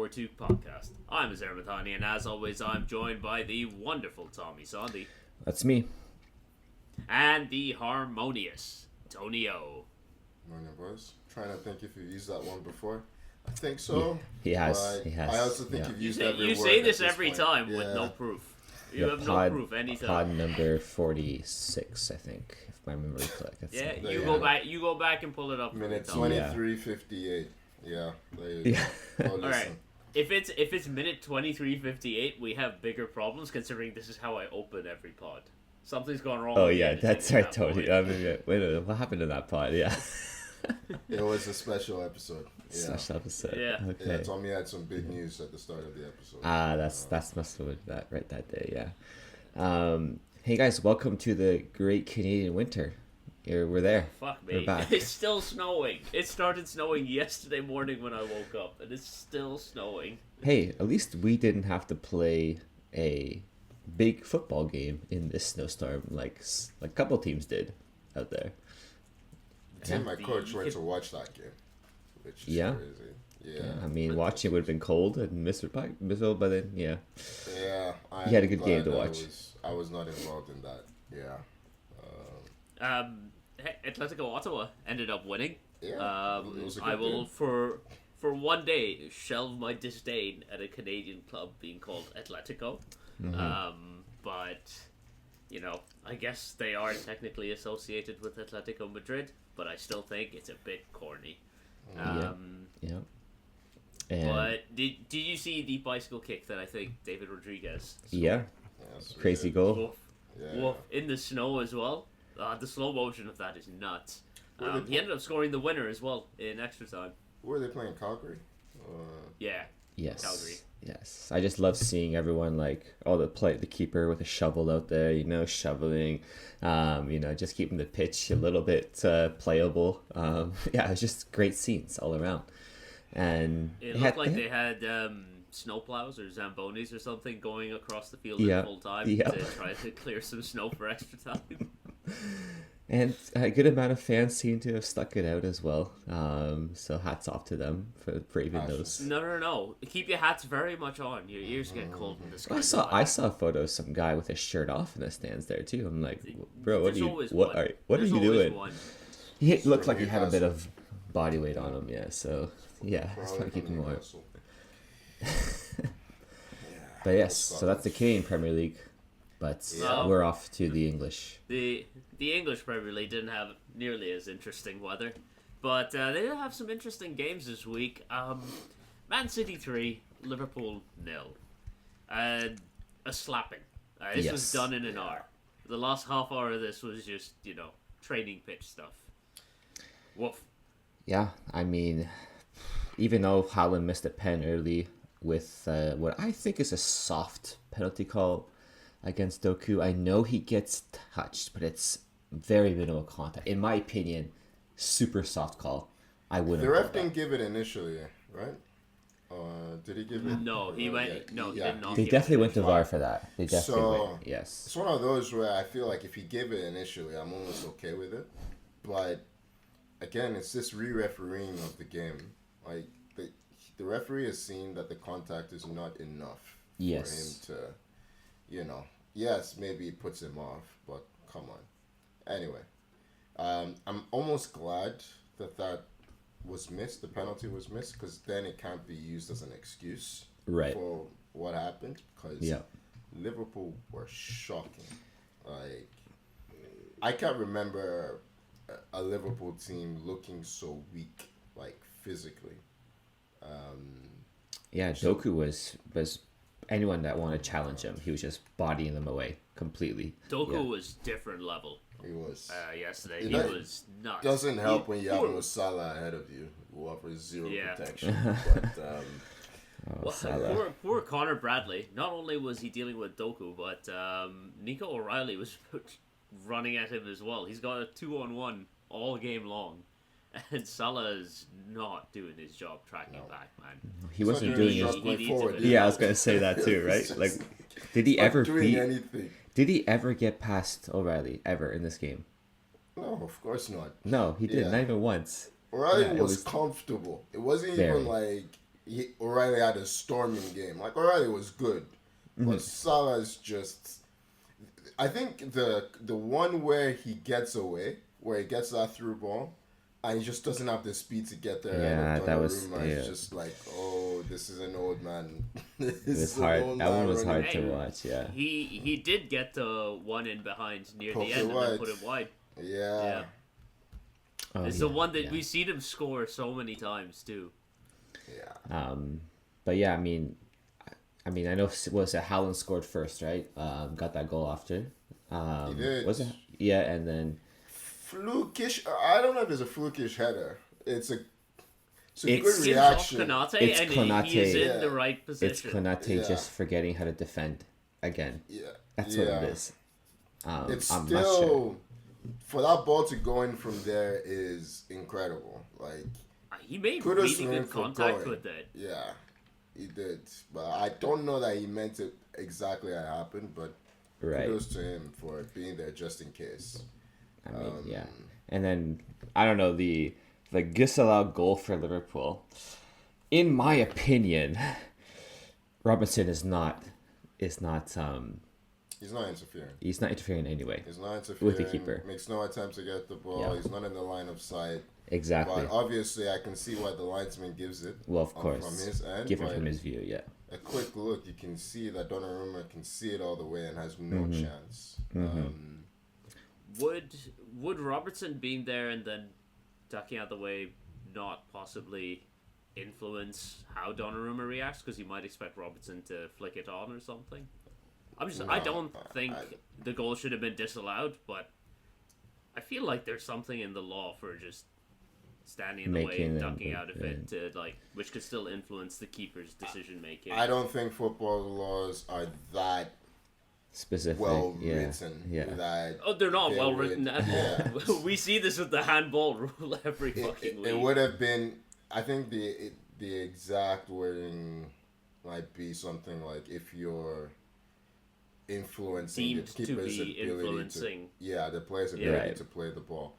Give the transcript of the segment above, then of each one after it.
4-2 podcast. I'm Azar Mathani, and as always, I'm joined by the wonderful Tommy Sondi. That's me. And the harmonious Tony O. Morning, boys. Trying to think if you've used that one before. I think so. He has. He has. I also think you've used every word. You say this at every point. time with no proof. You have no proof anytime. Pod number 46, I think, if my memory correct. You go back and pull it up. Minute 23:58. Yeah. All right. If it's minute 23:58, we have bigger problems considering this is how I open every pod. Something's gone wrong. Oh yeah, that's right, Tony. Wait a minute, what happened to that pod? Yeah. It was a special episode. Yeah. Special episode. Yeah. Okay. Yeah, Tommy had some big news at the start of the episode. That's must have been that day. Yeah. Hey guys, welcome to the Great Canadian Winter. We're there. Fuck me. We're back. It's still snowing. It started snowing yesterday morning when I woke up, and it's still snowing. Hey, at least we didn't have to play a big football game in this snowstorm like a couple teams did out there. I think my coach went to watch that game, which is crazy. Yeah. I mean, watching it would have been cold and miserable, but then, yeah. Yeah. He had a good game to watch. I was not involved in that. Yeah. Atletico Ottawa ended up winning. Yeah. It was a good I will, game. for one day, shelve my disdain at a Canadian club being called Atletico. Mm-hmm. But, you know, I guess they are technically associated with Atletico Madrid, but I still think it's a bit corny. Yeah. And But did you see the bicycle kick that I think David Rodriguez scored? yeah. Crazy goal. Woof. Yeah. Woof. In the snow as well. The slow motion of that is nuts. He ended up scoring the winner as well in extra time. Were they playing Calgary? Yeah. Yes. Calgary. Yes. I just love seeing everyone the keeper with a shovel out there, shoveling, just keeping the pitch a little bit playable. It's just great scenes all around. And it looked like they had snowplows or Zambonis or something going across the field at full time to try to clear some snow for extra time. And a good amount of fans seem to have stuck it out as well. So hats off to them for braving those. No. Keep your hats very much on. Your ears get cold in the sky. I saw a photo of some guy with his shirt off in the stands there too. I'm like, bro, what are you doing? He looked like he had a bit of body weight on him. Yeah, so yeah, let's try to keep him warm. But yes, so that's the Canadian Premier League. But we're off to the English. The English Premier League didn't have nearly as interesting weather, but they did have some interesting games this week. Man City 3, Liverpool 0. A slapping. This was done in an hour. The last half hour of this was just, training pitch stuff. Woof. Yeah, I mean, even though Haaland missed a pen early with what I think is a soft penalty call against Doku, I know he gets touched, but it's very minimal contact. In my opinion, super soft call. I wouldn't. The ref didn't give it initially, right? Did he give it? No, he went. No, he did not. They definitely went to VAR for that. They definitely went. Yes. It's one of those where I feel like if he gave it initially, I'm almost okay with it. But again, it's this re-refereeing of the game. Like the referee has seen that the contact is not enough for him to, yes, maybe it puts him off, but come on. Anyway, I'm almost glad that was missed, the penalty was missed, because then it can't be used as an excuse for what happened, because Liverpool were shocking. Like, I can't remember a Liverpool team looking so weak, like, physically. Doku was anyone that wanted to challenge him, he was just bodying them away completely. Doku was different level. He was. Yesterday, he was nuts. Doesn't help when you have Mo Salah ahead of you, who offers zero protection. But, poor Connor Bradley. Not only was he dealing with Doku, but Nico O'Reilly was running at him as well. He's got a 2-on-1 all game long. And Salah is not doing his job tracking back, man. He wasn't doing it. Yeah, I was going to say that too, right? Like, did he ever anything? Did he ever get past O'Reilly ever in this game? No, of course not. No, he didn't. Not even once. O'Reilly was comfortable. It wasn't even like O'Reilly had a storming game. Like O'Reilly was good, but Salah's just. I think the one where he gets away, where he gets that through ball, and he just doesn't have the speed to get there. Yeah, that was. It's just like, oh, this is an old man. It was hard. That one was hard to Hey, watch. Yeah. He did get the one in behind near Poke the it end and wide. then put it wide. Yeah. Oh, It's yeah, the one that yeah. we see them score so many times too. Yeah. But yeah, I mean, I know was it Haaland scored first, right? Got that goal after. He did. Was it? Yeah, and then Flukish. I don't know if it's a flukish header. It's a good It's reaction. off Konate, It's and Konate. he is in Yeah. the right it's position. Konate Yeah. just forgetting how to defend again. Yeah. That's yeah. what it is. It's I'm still not sure. for that ball to go in from there is incredible. Like He made kudos really to him good for contact going. with it. Yeah, he did. But I don't know that he meant it exactly how it happened. But Right. kudos to him for being there just in case. I mean, yeah. And then I don't know the Gisela goal for Liverpool. In my opinion, Robinson is not He's not interfering. he's not interfering in any way. He's not interfering With the keeper. Makes no attempt to get the ball. Yeah. He's not in the line of sight. Exactly. But obviously, I can see why the linesman gives it. Well, of from course. his end. Given but from his view, yeah. a quick look, you can see that Donnarumma can see it all the way and has no Mm-hmm. chance. Would Robertson being there and then ducking out the way not possibly influence how Donnarumma reacts? Because you might expect Robertson to flick it on or something. I don't think the goal should have been disallowed, but I feel like there's something in the law for just standing in the way Making and them, ducking out of yeah. it, to which could still influence the keeper's decision making. I don't think football laws are that Specific. well yeah. written. Yeah. That Oh, they're not they well would- written at all. Yeah. We see this with the handball rule every fucking week. It would have been. I think the exact wording might be something like if you're influencing Deemed the to keeper's be ability influencing. the player's Yeah. ability Right. to play the ball.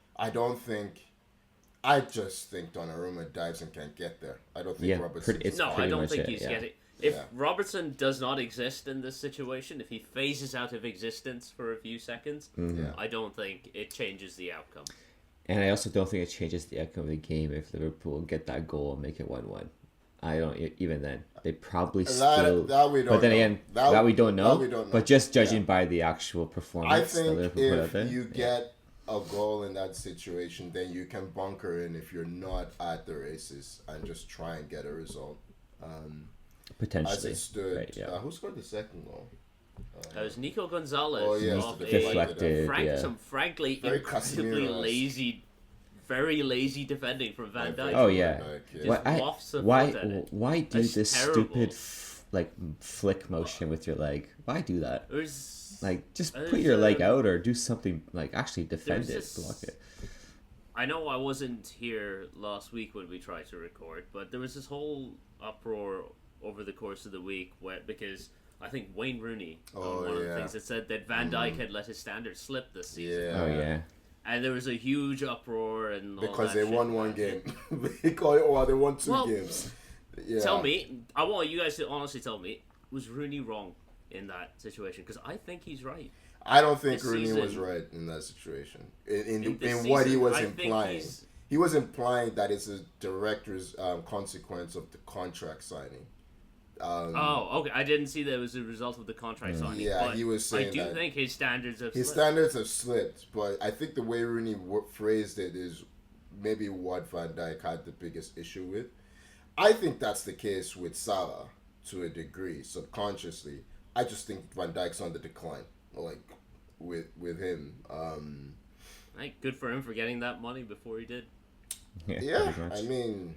I just think Donnarumma dives and can't get there. I don't think Yeah, Robertson. it's No, I pretty don't much think it, he's yeah. getting. If Yeah. Robertson does not exist in this situation, if he phases out of existence for a few seconds, Yeah. I don't think it changes the outcome. And I also don't think it changes the outcome of the game if Liverpool get that goal and make it 1-1. I don't even then. They probably still. That we don't but then know. again, that we don't know. That we don't know. But just judging Yeah. by the actual I performance that think Liverpool put out if there. you get a goal in that situation, then you can bunker in if you're not at the races and just try and get a result. As Potentially. it stood, Right, yeah. who scored the second goal? That was Nico Gonzalez. Oh, yes, off the a deflected, frank, yeah. some frankly Very incredibly Casemiro-esque. lazy, very lazy defending from Van Dijk. Oh yeah. Just Why? wafts a Why? foot at it. Why do That's this terrible. stupid flick motion with your leg? Why do that? There's Like, just put There's, your leg um, out or do something like actually defend it, there's this- block it. I know I wasn't here last week when we tried to record, but there was this whole uproar over the course of the week because I think Wayne Rooney Oh, on one of the yeah. things that said that Van Dijk had let his standards slip this season. Yeah. Oh yeah. And there was a huge uproar and all Because that they shit. won one game. They won two Well, games. Yeah. Tell me, I want you guys to honestly tell me, was Rooney wrong in that situation? Because I think he's right. I don't think This Rooney season- was right in that situation. In this what he season, was I think implying. he's- He was implying that it's a direct consequence of the contract signing. Oh, okay. I didn't see that it was a result of the contract signing. Yeah, but he was saying I do that think his standards have his slipped. standards have slipped, but I think the way Rooney phrased it is maybe what Van Dijk had the biggest issue with. I think that's the case with Salah to a degree, subconsciously. I just think Van Dijk's on the decline, like with him. Hey, good for him for getting that money before he did. Yeah, pretty much. I mean,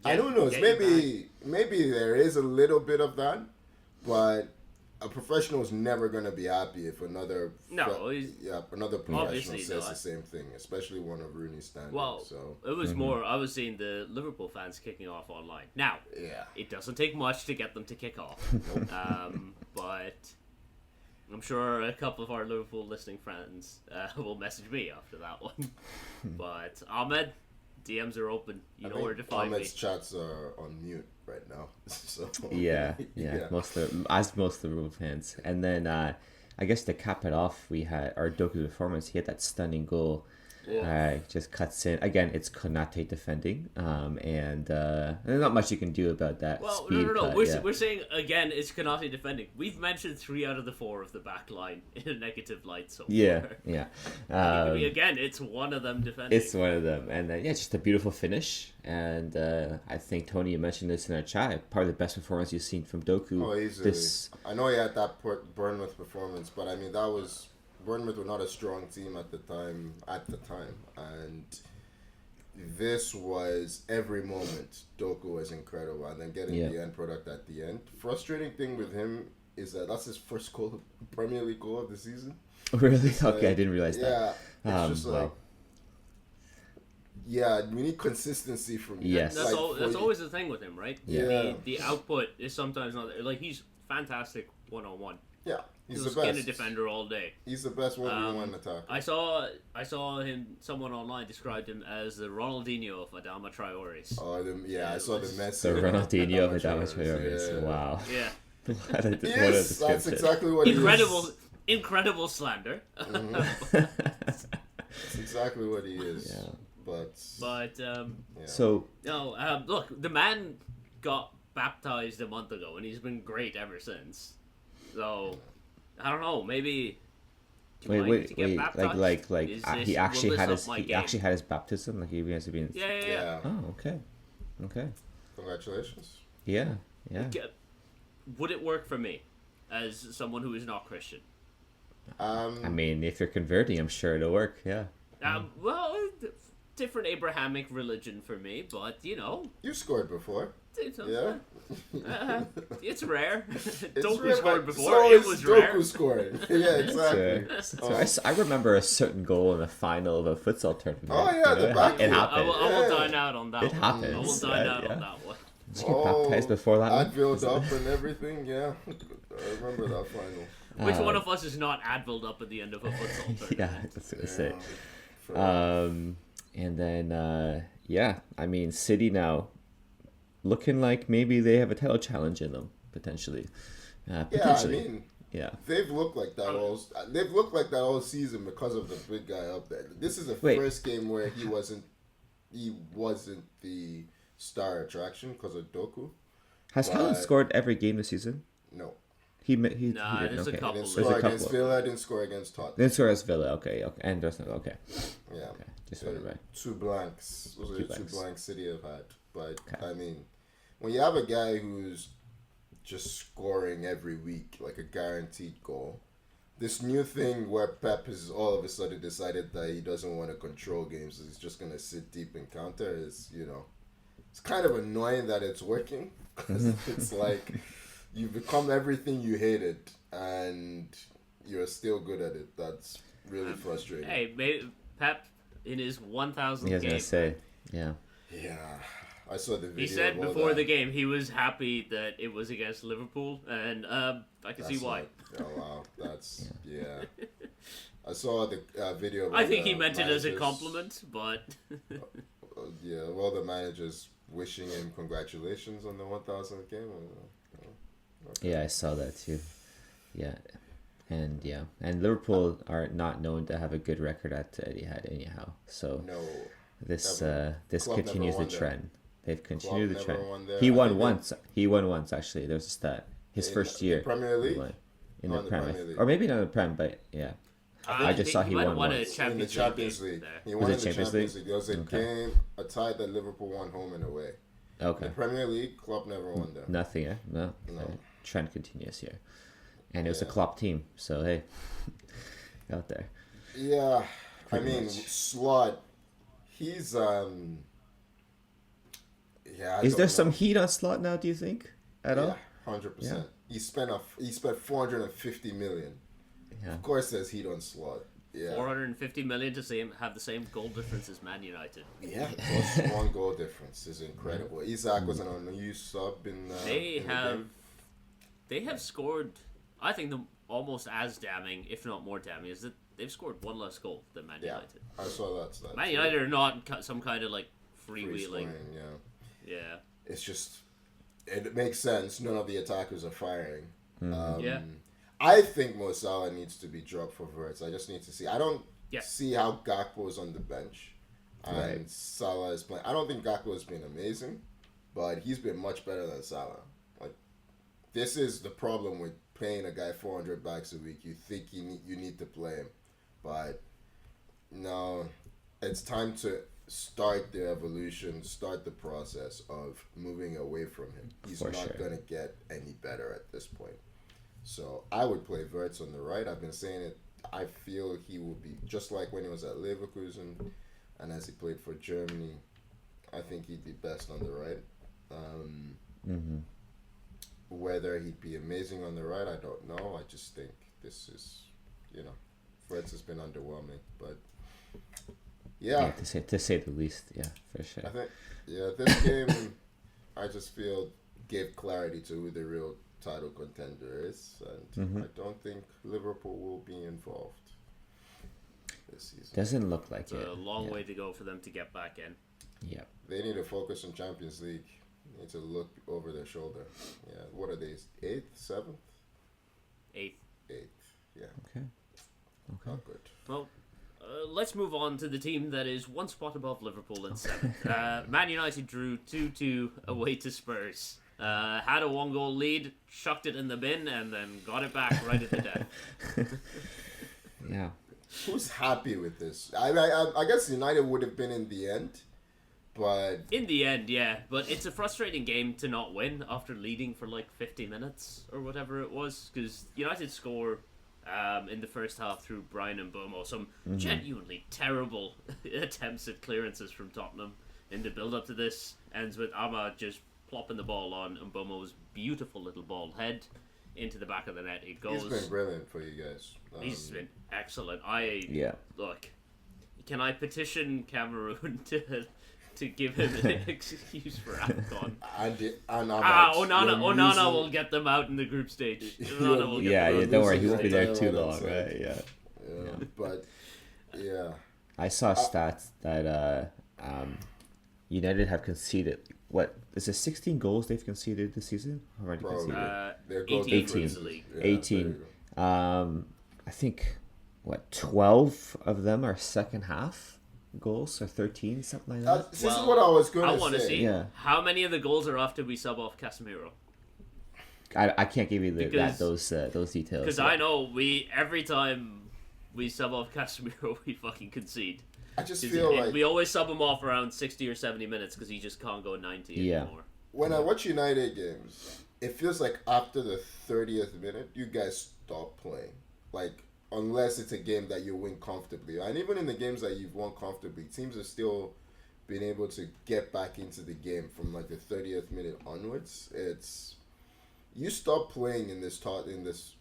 I don't know. Get you Maybe there is a little bit of that, but a professional is never gonna be happy if another another professional Obviously says not. the same thing, especially one of Rooney's standards. Well, So it was more. I was seeing the Liverpool fans kicking off online. Now, yeah, it doesn't take much to get them to kick off. But I'm sure a couple of our Liverpool listening friends will message me after that one. But Ahmed, DMs are open. You I know where to find me. Ahmed's chats are on mute right now. So Yeah. Most of the Liverpool fans. And then I guess to cap it off, we had our Doku's performance. He had that stunning goal. Just cuts in again. It's Konate defending, and there's not much you can do about that. Well, speed no. cut, We're saying again, it's Konate defending. We've mentioned 3 out of the 4 of the back line in a negative light so far. Yeah. Again, it's one of them defending. It's one of them, and just a beautiful finish. And I think Tony, you mentioned this in our chat. Probably the best performance you've seen from Doku. Oh, easily. I know he had that Bournemouth performance, but I mean that was. Bournemouth were not a strong team at the time, and this was every moment. Doku was incredible, and then getting the end product at the end. Frustrating thing with him is that that's his first Premier League goal of the season. Really? Okay, I didn't realize that. Yeah, it's just like, we need consistency from him. Yes, that's always the thing with him, right? Yeah, the output is sometimes not like he's fantastic 1-on-1. Yeah, he's the skin best. a defender all day. He's the best 1v1 attacker. I saw him. Someone online described him as the Ronaldinho of Adama Traore's. Oh, I saw the Messi. The Ronaldinho of Adama Traore's. Yeah. Wow. Yeah. Yes, that's exactly what he is. Incredible slander. That's exactly what he is. Yeah. But So no, look, the man got baptized a month ago, and he's been great ever since. So I don't know, maybe. Wait, he actually had his baptism, like he has been. Yeah. Oh, okay. Congratulations. Yeah. Would it work for me, as someone who is not Christian? I mean, if you're converting, I'm sure it'll work. Yeah. Mm-hmm. Different Abrahamic religion for me, but you scored before. Yeah. It's rare. It's Doku rare, scored but before. It was rare. Doku scoring. Yeah, exactly. So I remember a certain goal in the final of a futsal tournament. Oh yeah, the back. It happened. I will dine out on that. It happened. I will dine out on that one. Did you get baptized before that? I built up and everything. Yeah, I remember that final. Which one of us is not Advilled up at the end of a futsal tournament? Yeah, that's what I say. And then I mean, City now looking like maybe they have a title challenge in them potentially. Potentially. They've looked like that all. They've looked like that all season because of the big guy up there. This is the first game where he wasn't the star attraction because of Doku. Has Haaland scored every game this season? No. He there's a couple. Didn't score against Villa. Didn't score against Tottenham. Didn't score against Villa. Okay. And there's no. Okay. Yeah. Okay. Just wanted to. 2 blanks. Those are the 2 blanks City have had. But I mean, when you have a guy who's just scoring every week like a guaranteed goal, this new thing where Pep has all of a sudden decided that he doesn't want to control games, he's just gonna sit deep and counter, is it's kind of annoying that it's working because it's like you've become everything you hated and you're still good at it. That's really frustrating. Hey, maybe Pep in his 1,000th game. He was gonna say, yeah. I saw the video. He said before the game he was happy that it was against Liverpool, and I can see why. Oh wow, that's I saw the video. I think he meant it as a compliment, but the managers wishing him congratulations on the 1,000th game. Okay. Yeah, I saw that too. Yeah. And Liverpool are not known to have a good record at Etihad anyhow. So this continues the trend. They've continued the trend. He won once. He won once actually. There's a stat. His first year. Premier League. In the Premier League, or maybe not in the Prem, but yeah. I just saw he won once. In the Champions League. He won in the Champions League. There was a tie that Liverpool won home and away. Okay. The Premier League, Klopp never won there. Nothing, eh? No. Trend continues here. And it was a Klopp team, so hey, out there. Yeah, pretty much. Slot, he's Is there some heat on Slot now? Do you think at all? 100%. He spent 450 million. Yeah. Of course, there's heat on Slot. Yeah. 450 million to have the same goal difference as Man United. Yeah, plus 1 goal difference is incredible. Isak was an unused sub in. They have scored. I think almost as damning, if not more damning, is that they've scored 1 less goal than Man United. I saw that stat. Man United are not some kind of like freewheeling. Yeah. It's just, it makes sense. None of the attackers are firing. Yeah. I think Mo Salah needs to be dropped for Verts. I just need to see. I don't Yeah. see how Gakpo is on the bench and Right. Salah is playing. I don't think Gakpo has been amazing, but he's been much better than Salah. Like, this is the problem with paying a guy 400 bucks a week. You think you need to play him, but no, it's time to start the evolution, start the process of moving away from him. He's For not sure. going to get any better at this point. So I would play Verts on the right. I've been saying it. I feel he will be just like when he was at Leverkusen and as he played for Germany. I think he'd be best on the right. Whether he'd be amazing on the right, I don't know. I just think this is, Verts has been underwhelming. But yeah, to say the least, yeah, for sure. I think this game, I just feel gave clarity to who the real title contender is, and I don't think Liverpool will be involved this season. Doesn't look like It's it. a long yeah. way to go for them to get back in. Yeah. They need to focus on Champions League. They need to look over their shoulder. Yeah, what are they? 8th, 7th, 8th. 8th. Yeah, Okay. not good. Well, let's move on to the team that is one spot above Liverpool in 7th. Man United drew 2-2 away to Spurs. Had a 1-goal lead, chucked it in the bin, and then got it back right at the death. Yeah. Who's happy with this? I guess United would have been in the end, but In the end, yeah, but it's a frustrating game to not win after leading for like 50 minutes or whatever it was, because United score in the first half through Brian and Bomo, some genuinely terrible attempts at clearances from Tottenham in the build-up to this, ends with Ahmad just plopping the ball on and Bomo's beautiful little bald head into the back of the net. It goes. he's been brilliant for you guys. He's been excellent. Yeah. Look, can I petition Cameroon to give him an excuse for AFCON? And Onana will get them out in the group stage. Onana will get Yeah, them yeah. out. Don't worry, he won't be Losing there too the long, title, right? Yeah. But yeah, I saw a stat that United have conceded. What is it? 16 goals they've conceded this season. Already Probably. conceded. their goal 18 difference for the league. is- 18. there I think 12 of them are second half goals, or 13, something like you go. that. This is what I was going I to want to say. see Yeah. how many of the goals are after we sub off Casemiro. I can't give you Because- those details. Because yeah. I know every time we sub off Casemiro, we fucking concede. I just 'Cause feel like we always sub him off around 60 or 70 minutes because he just can't go 90 Yeah. anymore. when I watch United games, it feels like after the 30th minute, you guys stop playing. Like, unless it's a game that you win comfortably. And even in the games that you've won comfortably, teams have still been able to get back into the game from like the 30th minute onwards. It's you stop playing in this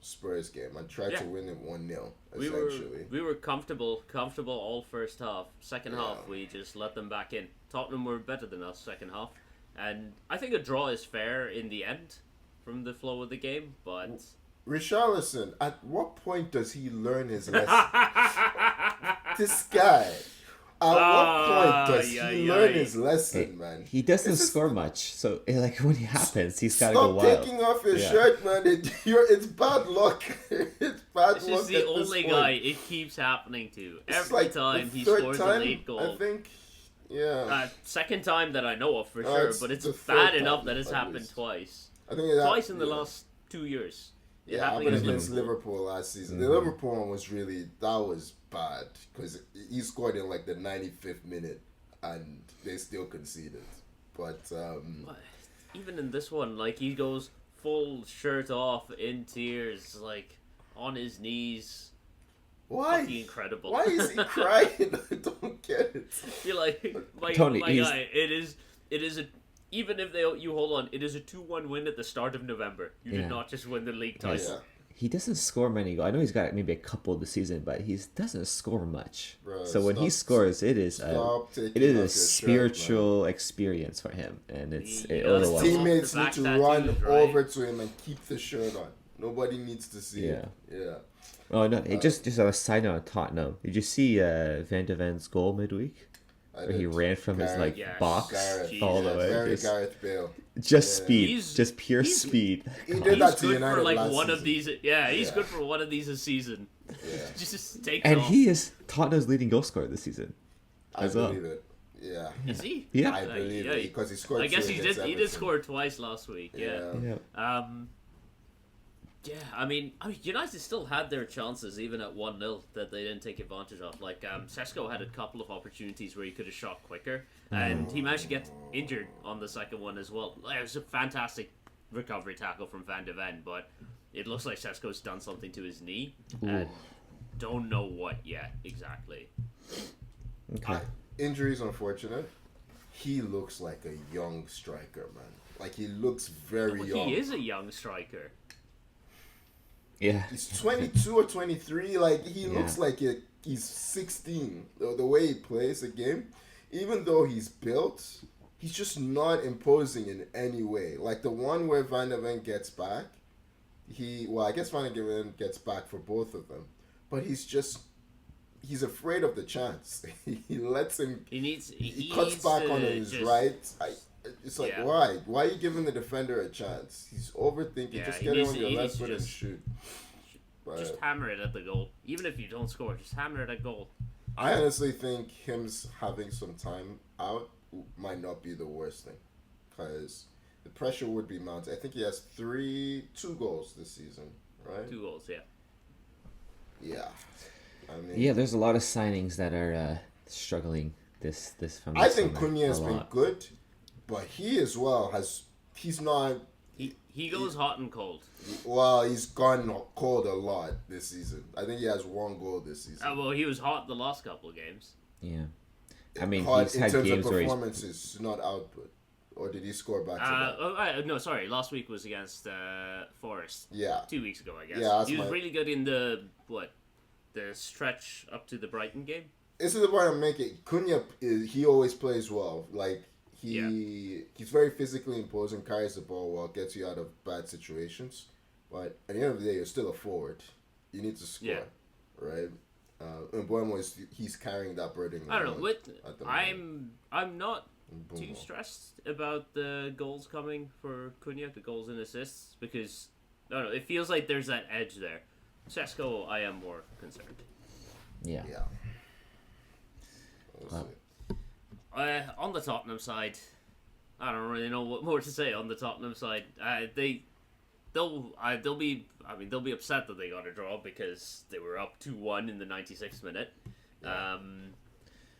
Spurs game and try Yeah. to win it 1-0 We essentially. were comfortable all first half. Second half, we just let them back in. Tottenham were better than us second half, and I think a draw is fair in the end from the flow of the game. But Richarlison, at what point does he learn his lesson? This guy. At what point does he learn his lesson, man? He doesn't This is- score much, so like when it happens, he's got to go Stop wild. taking off your Yeah. shirt, man. It's bad luck. It's bad this luck. is the at this only point. guy it keeps happening to. It's Every like time the he third scores time, a late goal. I think. Yeah. Second time that I know of for Oh, sure, it's but it's the bad third enough time, that it's at happened least. twice. I think that, Twice in the yeah. last 2 years. It Yeah, happened but against against Liverpool last season. Mm-hmm. The Liverpool one was that was bad because he scored in like the 95th minute and they still conceded. But But even in this one, like he goes full shirt off in tears, like on his knees. why? Fucking incredible. Why is he crying? I don't get it. You're like, my Tony, guy. It is a. Even if you hold on, it is a 2-1 win at the start of November. You Yeah. did not just win the league title. Yeah. He doesn't score many goals. I know he's got maybe a couple this season, but he doesn't score much. Bro, so when he stop- scores, it is Stop taking it is off a your spiritual experience for him, and it's He it does. His otherwise. teammates The need back to tattoos, run right? over to him and keep the shirt on. Nobody needs to see it. Yeah. Oh no! Just a side note on Tottenham. Did you see Van de Ven's goal midweek? Where he ran from his like Yes. box Gareth, all the way. very Just, Gareth Bale. just Yeah. speed, He's- just pure he's- speed. He Come did on. that He's to good United for like last one of season. these. Yeah, he's Yeah. good for one of these a season. Yeah, Just takes And off. he is Tottenham's leading goal scorer this season. I as well. believe it. Yeah, Is he? Yeah. I believe yeah, it because he scored. I guess two he against did. He did Everton. score twice last week. Yeah. Yeah. Yeah, I mean, United still had their chances even at 1-0 that they didn't take advantage of. Like, Sesko had a couple of opportunities where he could have shot quicker, and he managed to get injured on the second one as well. It was a fantastic recovery tackle from Van de Ven, but it looks like Sesko's done something to his knee, and don't know what yet exactly. Okay. Injuries unfortunate. He looks like a young striker, man. Like he looks very Well, young. he is a young striker. Yeah. He's 22 or 23. Like he Yeah. looks like he's 16. The way he plays the game, even though he's built, he's just not imposing in any way. Like the one where Van de Ven gets back, I guess Van de Ven gets back for both of them, but he's afraid of the chance. He lets him. He cuts needs back to on his just- right. It's like, Yeah. why? Why are you giving the defender a chance? He's overthinking. Yeah, Just he get it needs on to- your he left needs to foot and just- shoot. Just But hammer it at the goal. Even if you don't score, just hammer it at goal. I honestly think him having some time out might not be the worst thing, because the pressure would be mounted. I think he has 2 goals this season, right? 2 goals, yeah. Yeah. I mean, Yeah, there's a lot of signings that are struggling this from I this think summer. Cunha has A been lot. good, but he as well he's not. He goes hot and cold. Well, he's gone cold a lot this season. I think he has 1 goal this season. Well, he was hot the last couple of games. Yeah. I mean, Hot he's in had terms games of where he's performances, not output. Or did he score back to back? No, sorry. Last week was against Forest. Yeah. 2 weeks ago, I guess. Yeah, that's he was my- really good in the stretch up to the Brighton game. This is the point I'm making. Cunha, he always plays well. Like, he's very physically imposing, carries the ball well, gets you out of bad situations. But at the end of the day, you're still a forward. You need to score, right? And Buemo he's carrying that burden. I don't know. at the moment. I'm not too Buemo. stressed about the goals coming for Cunha, the goals and assists, because I don't know. It feels like there's that edge there. Sesko, I am more concerned. yeah. Yeah. We'll Wow. Uh, on the Tottenham side, I don't really know what more to say on the Tottenham side. They'll be upset that they got a draw because they were up 2-1 in the 96th minute.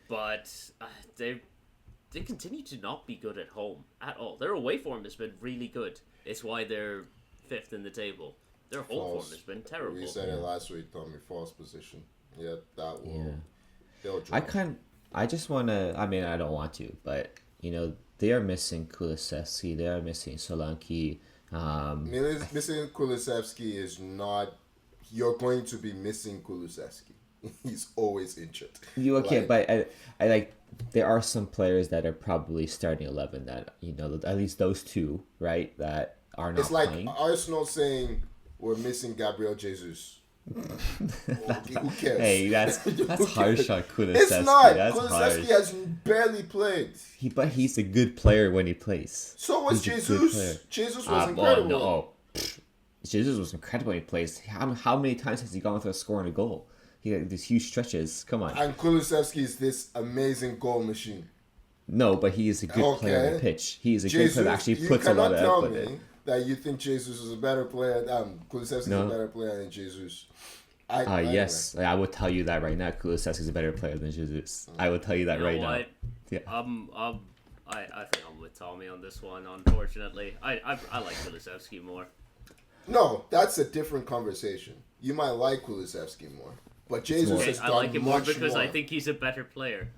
But they continue to not be good at home at all. Their away form has been really good. It's why they're 5th in the table. Their home form False. has been terrible. We said it last week, Tommy. False position. Yeah, that will. Yeah. They'll drop. I just want to. I mean, I don't want to, but they are missing Kulusevski. They are missing Solanke. Missing Kulusevski is not. You're going to be missing Kulusevski. He's always injured. You okay? Like- But I like. There are some players that are probably starting 11 that at least those 2, right? That are not It's like playing. Arsenal saying we're missing Gabriel Jesus. Okay, who cares? Hey, that's harsh on Kulusevski. It's not. That's Kulusevski harsh. has barely played. But he's a good player when he plays. So was He's a good player. Jesus. Jesus was incredible. No. Jesus was incredible when he plays. How many times has he gone without scoring a goal? He had these huge stretches. Come on. And Kulusevski is this amazing goal machine. No, but he is a good player on the pitch. He is a good player that actually you puts a lot cannot of tell effort me in. that you think Jesus is a better player. Kulusevski is No. a better player than Jesus. Yes, I would tell you that right now. Kulusevski is a better player than Jesus. I would tell you that You know right what? now. Yeah. I think I'm with Tommy on this one. Unfortunately, I like Kulusevski more. No, that's a different conversation. You might like Kulusevski more, but Jesus more- has I done like him more much because more. I think he's a better player.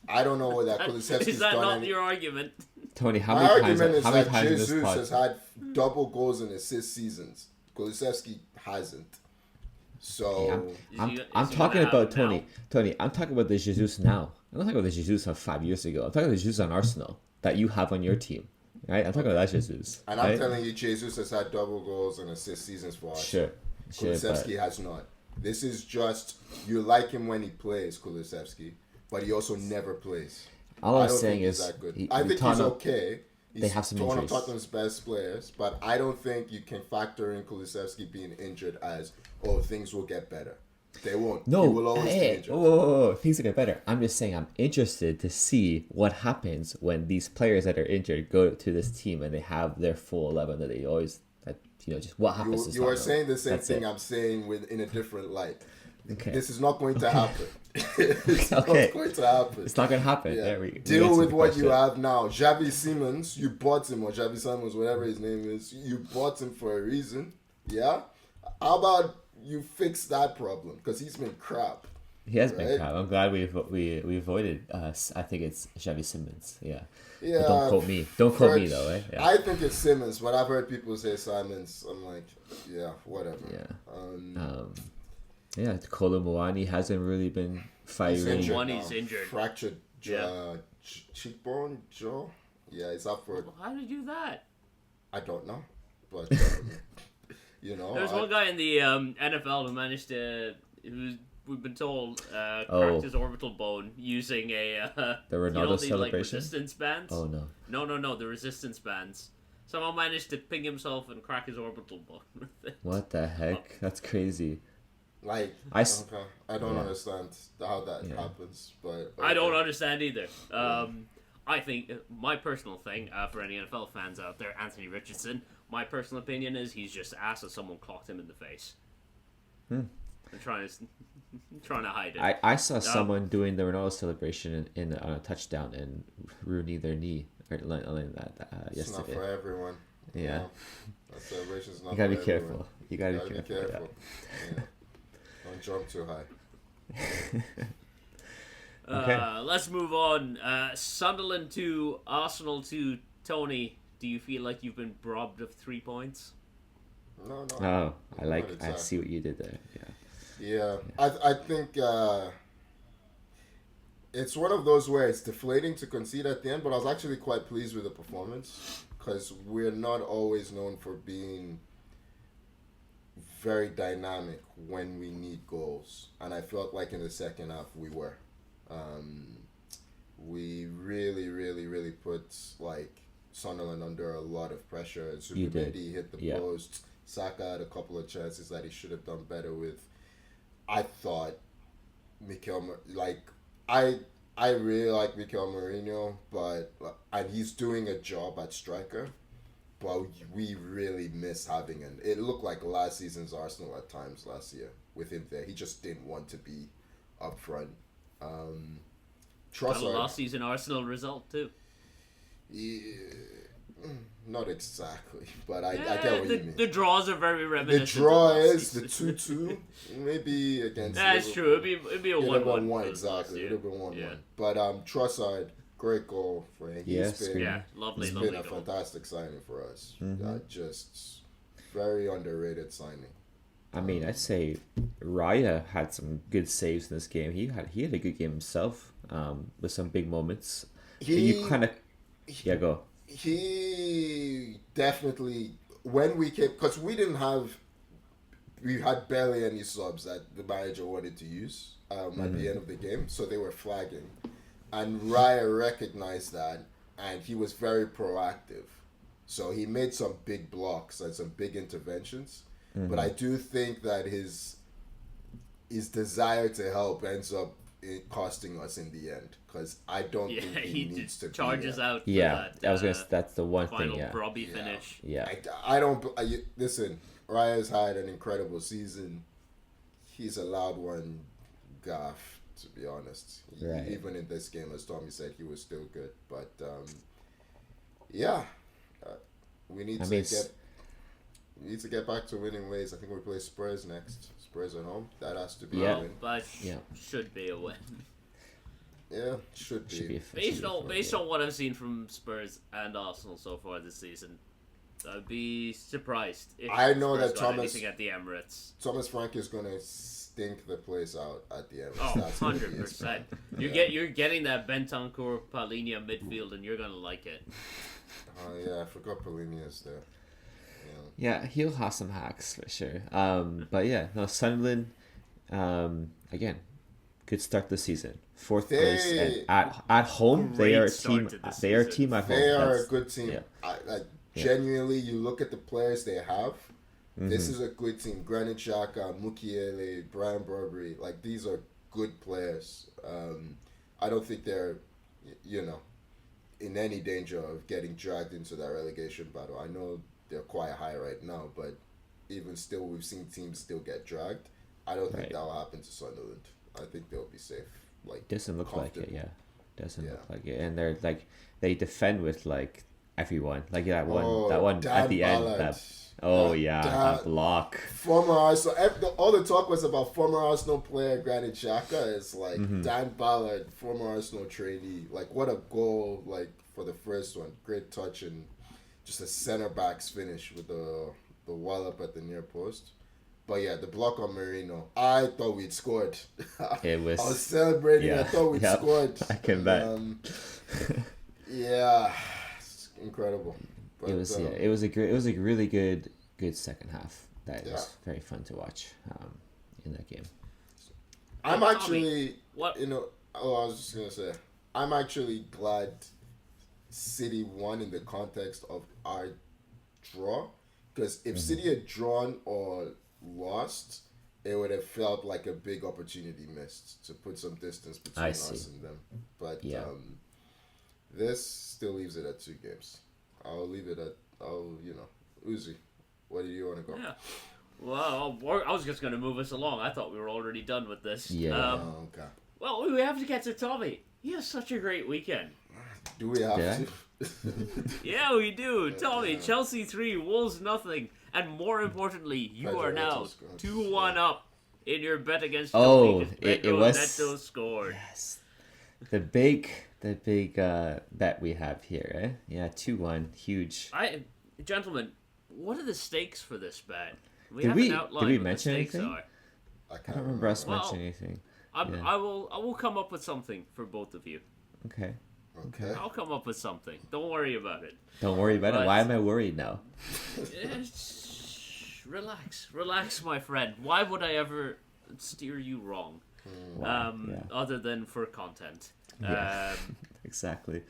I don't know what that Kulusevski's Is that done. not any- your argument? Tony, how My many argument times? is How many that times in this Jesus pod? has had double goals and assist seasons. Kulusevski hasn't. So I'm is he talking gonna about have Tony. now? Tony, I'm talking about the Jesus now. I'm not talking about the Jesus of 5 years ago. I'm talking about the Jesus on Arsenal that you have on your team. Right? I'm talking about that Jesus. and I'm right? telling you, Jesus has had double goals and assist seasons for us. Sure. Kulusevski has not. This is just you like him when he plays, Kulusevski, but he also never plays. All I I'm don't saying think he's is that good. he- I think he's Tottenham- okay. He's they have some one of injuries. Tottenham's best players, but I don't think you can factor in Kulusevski being injured as, oh, things will get better. They won't. No, He will always be hey, injured. whoa, things will get better. I'm just saying I'm interested to see what happens when these players that are injured go to this team and they have their full 11 that they always, that just what happens. You are Tottenham. saying the same That's thing it. I'm saying in a different light. Okay. This is not going to happen. It's Okay. not going to happen. It's not gonna happen. Yeah. There we Deal answered with the what you question. have now. Xavi Simons, you bought him, or Xavi Simons, whatever his name is. You bought him for a reason. Yeah? How about you fix that problem? Because he's been crap. He has been Right? crap. I'm glad we avoided. I think it's Xavi Simmons. Yeah. Yeah. But don't quote me. Don't quote me though. Yeah. I think it's Simmons, but I've heard people say Simons. I'm like, yeah, whatever. Yeah. Yeah. Kolo Muani hasn't really been firing. injured Muani's now. injured. Fractured Yeah. cheekbone, jaw. Yeah, he's up for. How did you do that? I don't know, but you know, There's one guy in the NFL who managed to, we've been told, Oh. cracked his orbital bone using a The you Ronaldo know, the, celebration? resistance bands. Oh no. No, the resistance bands. Somehow managed to ping himself and crack his orbital bone with it. What the heck? That's crazy. like Okay. I don't Yeah. understand how that Yeah. happens, but I don't okay. understand either. I think my personal thing for any NFL fans out there, Anthony Richardson. My personal opinion is he's just asked that someone clocked him in the face. And trying to hide it. I saw someone doing the Ronaldo celebration in on a touchdown and ruining their knee or that It's not yesterday. for everyone. Yeah. You know? That celebration's not You gotta for be careful. everyone. You gotta Gotta be careful. Yeah. Don't jump too high. Okay. Let's move on. Sunderland 2, Arsenal 2. Tony, do you feel like you've been robbed of 3 points? No. Oh, I Not I see what you did there. Yeah. Yeah, I think it's one of those where it's deflating to concede at the end, but I was actually quite pleased with the performance because we're not always known for being very dynamic when we need goals, and I felt like in the second half we were. We really put like Sunderland under a lot of pressure. You did. Zubimendi hit the Yeah. post. Saka had a couple of chances that he should have done better with. I thought I really like Mikel Mourinho, and he's doing a job at striker, but we really miss having him. It looked like last season's Arsenal at times last year with him there. He just didn't want to be up front. Got a Trossard, last season Arsenal result too. not exactly, but I get what you mean. The draws are very The reminiscent. draw of last is the season. 2-2, maybe against. That's Liverpool. true. It'd be a It would have 1-1. been 1 for us last exactly. It year. would have been 1-1. Yeah. But Trossard, great goal for him. Yes, He's been, Yeah, lovely, he's lovely been a goal. fantastic signing for us. Just very underrated signing. I mean, I'd say Raya had some good saves in this game. He had a good game himself, with some big moments. You kind of, yeah, go. He definitely, when we came, because we had barely any subs that the manager wanted to use at the end of the game, so they were flagging. And Raya recognized that, and he was very proactive. So he made some big blocks and some big interventions. But I do think that his desire to help ends up costing us in the end, because I don't Yeah, think he needs to charges be out. for Yeah, that, I was gonna. That's the one final thing. Yeah. Robbie Yeah. finish. Yeah. I don't. Listen, Raya's had an incredible season. He's allowed one gaff, to be honest. Right. Even in this game, as Tommy said, he was still good. But yeah, we need to get back to winning ways. I think we play Spurs next. Spurs at home. That has to be Yeah. a win. But Yeah. should be a win. Yeah, should be. Should be. Based on what I've seen from Spurs and Arsenal so far this season, I'd be surprised if I know Spurs that got Thomas- anything at the Emirates. Thomas Frank is gonna stink the place out at the end. Oh, That's gonna be 100%. Yeah. You're getting that Bentancur Palhinha midfield, and you're gonna like it. Oh yeah, I forgot Polinia's there. Yeah, he'll have some hacks for sure. But yeah, no, Sunderland, again, Good start the season. Fourth They- place, and at home they Great are a start team. to the They are a season. team at home. They are a That's- good team. yeah. Yeah. Genuinely, you look at the players they have. Mm-hmm. This is a good team. Granit Xhaka, Mukiele, Brian Burberry. Like, these are good players. I don't think they're, in any danger of getting dragged into that relegation battle. I know they're quite high right now, but even still, we've seen teams still get dragged. I don't think Right. that'll happen to Sunderland. I think they'll be safe. Like, Doesn't look like it, comfortable. yeah. Doesn't Yeah. look like it, and they're like they defend with like everyone, like that one at Dan the Ballard. end. That That block. Former Arsenal. All the talk was about former Arsenal player Granit Xhaka. It's like Mm-hmm. Dan Ballard, former Arsenal trainee. Like, what a goal! Like, for the first one, great touch and just a center back's finish with the wallop at the near post. But yeah, the block on Marino. I thought we'd scored. It was. I was celebrating. Yeah. I thought we'd Yep. scored. I can bet. Yeah, it's incredible. But, It was it was a really good second half. That was very fun to watch in that game. I'm Tommy, actually, what- I was just gonna say, I'm actually glad City won in the context of our draw, because if City had drawn or lost, it would have felt like a big opportunity missed to put some distance between I us see. and them. But Yeah. this still leaves it at 2 games. I'll leave it at, Uzi, where do you want to go? Yeah. Well, I was just going to move us along. I thought we were already done with this. Yeah. Okay. Well, we have to get to Tommy. He has such a great weekend. Do we have Yeah. to? Yeah, we do. Tommy, Chelsea 3, Wolves nothing. And more importantly, you Pedro are now Neto scored. 2-1 up in your bet against Oh, Chelsea. it Pedro was- Neto scored. Yes. The big bet we have here, eh? Yeah, 2-1, huge. Gentlemen, what are the stakes for this bet? Did haven't we- outlined did we what the mention stakes anything? are. I I can't don't remember us Well, mentioning anything. I Yeah. will come up with something for both of you. Okay. Okay. I'll come up with something. Don't worry about it. Don't worry about it. But- Why am I worried now? Relax, my friend. Why would I ever steer you wrong? Wow, yeah. Other than for content. Yeah. Exactly.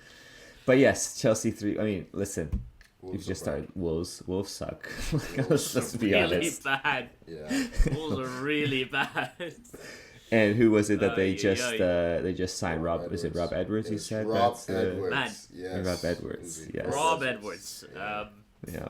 But yes, Chelsea 3. I mean, listen. Wolves We've just are bad. started. Wolves suck. Let's be Really honest. bad. Yeah. Wolves are really bad. And who was it that they Ay, just signed? Rob? Was it Rob Edwards? You It's said Rob that's Edwards. Man. Yes. Rob Edwards, Uzi. yes. Rob Edwards. Yeah. yeah.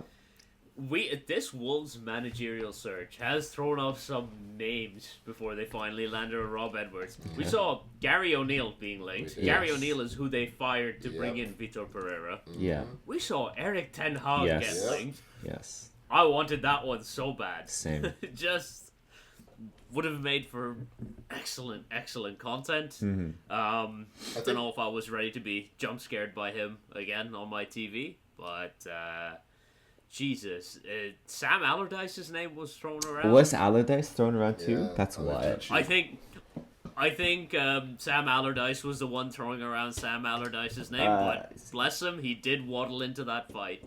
This Wolves managerial search has thrown off some names before they finally landed on Rob Edwards. We saw Gary O'Neill being linked. We did. Gary Yes. O'Neill is who they fired to bring Yep. in Vitor Pereira. Yeah. We saw Eric Ten Hag Yes. get Yeah. linked. Yes. I wanted that one so bad. Same. Just would have made for excellent content. Mm-hmm. I think- don't know if I was ready to be jump scared by him again on my TV, but Jesus, Sam Allardyce's name was thrown around. Was Allardyce thrown around too? Yeah, That's Allardyce. why. I think Sam Allardyce was the one throwing around Sam Allardyce's name, but bless him, he did waddle into that fight.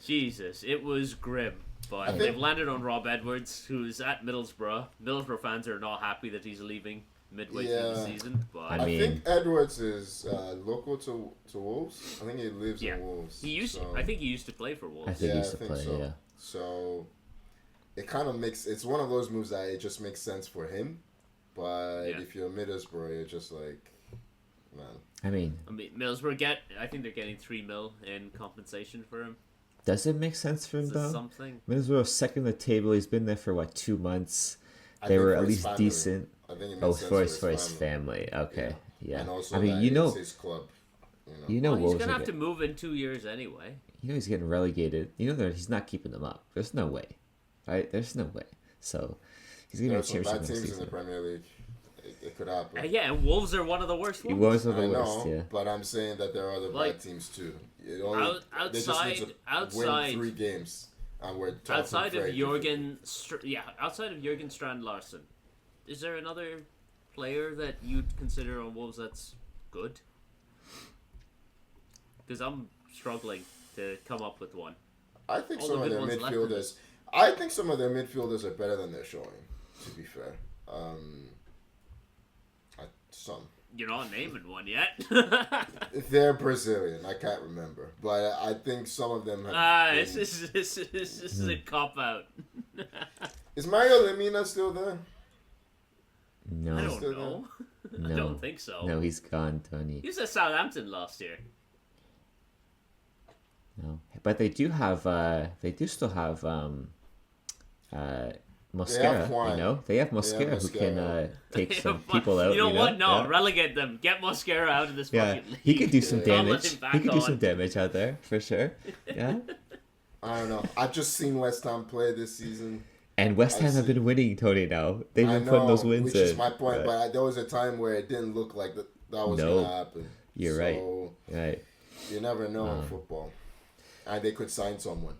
Jesus, it was grim. But think- they've landed on Rob Edwards, who's at Middlesbrough. Middlesbrough fans are not happy that he's leaving midway through the Yeah. season. But I I mean- think Edwards is local to Wolves. I think he lives yeah, in Wolves. he used. so- I think he used to play for I Wolves. think he Yeah, used I to think play. so. Yeah. So it kind of makes it's one of those moves that it just makes sense for him. But Yeah. if you're Middlesbrough, you're just like, man. I mean, Middlesbrough I think they're getting $3 million in compensation for him. does it make sense for him Is it though? something? Middlesbrough second in the table. He's been there for what, 2 months? I They think were for at his least family. decent. I think it makes Oh, sense for his family. Okay. Yeah. And also I mean, that you know, it's his club. you know, Well, he's Wolves gonna are have to move in 2 years anyway. he's getting relegated. You know that he's not keeping them up. There's no way, right? There's no way. So he's gonna There be are some championship bad next teams in the season. Premier League. It could happen. Yeah, and Wolves are one of the worst He ones. was one of I the know, worst. Yeah. but I'm saying that there are other Like, bad teams too. It only, they just need to outside- win 3 games, and we're talking Outside of very outside of Jurgen Strand Larsen, is there another player that you'd consider on Wolves that's good? Because I'm struggling to come up with one. I think all some the of good their ones left in midfielders. I think some of their midfielders are better than they're showing. To be fair, Some. You're not naming one yet. They're Brazilian. I can't remember, but I think some of them have. This is a cop out. Is Mario Lemina still there? No. I don't know. No. I don't think so. No, he's gone, Tony. He was at Southampton last year. No, but they do have. They do still have. Mosquera, Juan. they have Mosquera who can take some people out. You know what? No, Yeah. relegate them. Get Mosquera out of this fucking league. He could do some Can't let damage. him back He could do some on. damage out there for sure. Yeah. I don't know. I've just seen West Ham play this season. And West Ham have been winning, Tony. Now they've been putting those wins which in. is my point. But there was a time where it didn't look like that was No. going to happen. You're right. Right. You never know in football. And they could sign someone,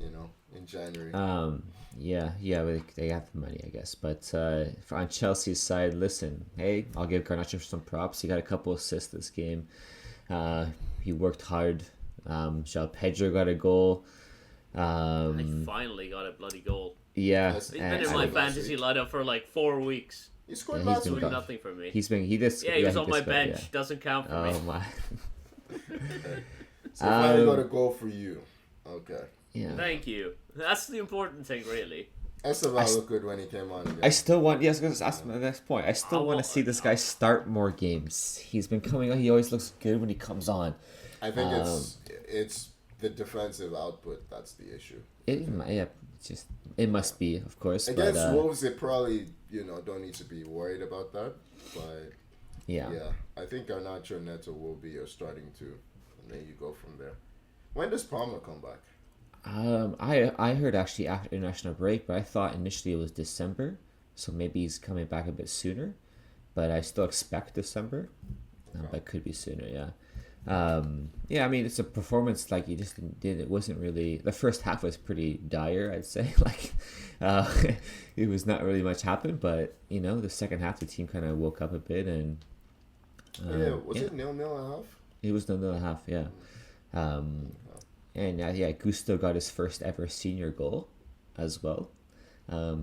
in January. Yeah, but they have the money, I guess. But on Chelsea's side, listen, hey, I'll give Garnacho some props. He got a couple assists this game. He worked hard. João Pedro got a goal. I finally got a bloody goal. Yeah, He's He's been in my fantasy lineup for like 4 weeks. He scored Yeah, he's last been week. good. Nothing for me. he was on my scored, bench. yeah. Doesn't count for me. Oh my. So finally got a goal for you. Okay. Yeah. Thank you. That's the important thing, really. Esteban looked good when he came on again. I still want. Yes, because that's my next point. I still want to see this guy no. start more games. He's been coming on. He always looks good when he comes on. I think it's the defensive output that's the issue. It must be, of course. Against but, Wolves, they probably don't need to be worried about that. But yeah. I think Garnacho Neto will be your starting two, and then you go from there. When does Palmer come back? I heard actually after international break, but I thought initially it was December, so maybe he's coming back a bit sooner. But I still expect December, but could be sooner. Yeah. I mean, it's a performance like you just did. It wasn't really. The first half was pretty dire, I'd say. It was not really much happened, but the second half the team kind of woke up a bit and. Was it 0-0.5? It was 0-0.5, yeah. And Gusto got his first ever senior goal, as well. I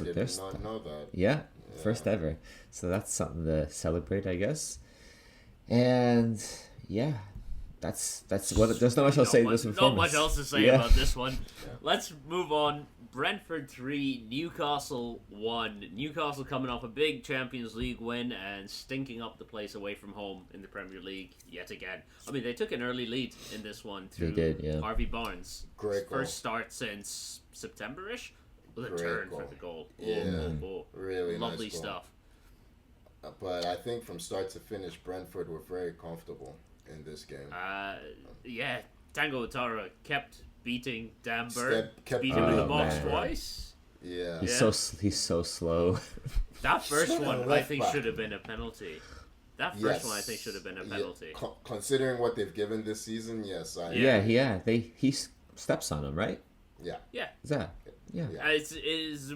did not know that. Yeah, first ever. So that's something to celebrate, I guess. And that's what. There's not much else to say to this performance. Not much else to say about this one. Yeah. Let's move on. Brentford 3, Newcastle 1. Newcastle coming off a big Champions League win and stinking up the place away from home in the Premier League yet again. I mean, they took an early lead in this one through Harvey Barnes. Great goal. First start since September-ish with a Great turn goal. for the goal. Yeah, really lovely nice goal. stuff. But I think from start to finish, Brentford were very comfortable in this game. Tango Otara kept beating Dan Burn. Beat him him in the up, box man. twice. Yeah. He's so slow. That first Should have one, I left think, back. should have been a penalty. That first one, I think, should have been a penalty. Considering what they've given this season, yes. He steps on him, right? Yeah. Is that? Yeah. It is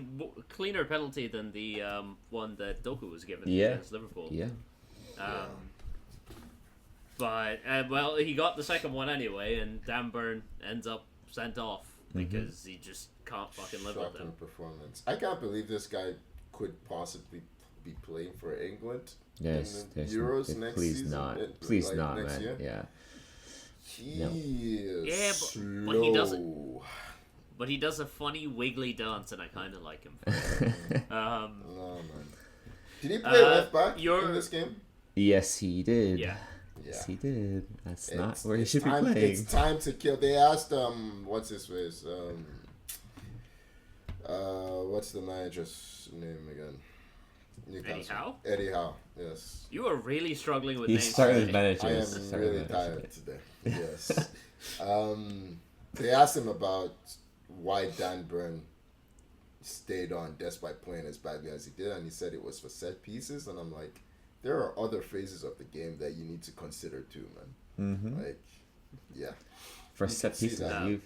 cleaner penalty than the one that Doku was given Yeah. against Liverpool. Yeah. But, he got the second one anyway, and Dan Burn ends up sent off because he just can't fucking live with Shocking them. performance. I can't believe this guy could possibly be playing for England Yes. in the Euros next please season. not. Please not, next man. year. Yeah. He is slow. But he doesn't. But he does a funny wiggly dance, and I kind of like him. Oh, man. Did he play left back in this game? Yes, he did. Yeah. Yes, he did. That's not It's- where he it's should be time- playing. It's time to kill. They asked what's his face? What's the manager's name again? Newcastle. Eddie Howe. Yes. You are really struggling with He's names. starting today. with managers. I am really tired today. Yes. They asked him about why Dan Burn stayed on despite playing as badly as he did, and he said it was for set pieces. And I'm like, there are other phases of the game that you need to consider too, man. Mm-hmm. Like, yeah. For You set can see pieces, that.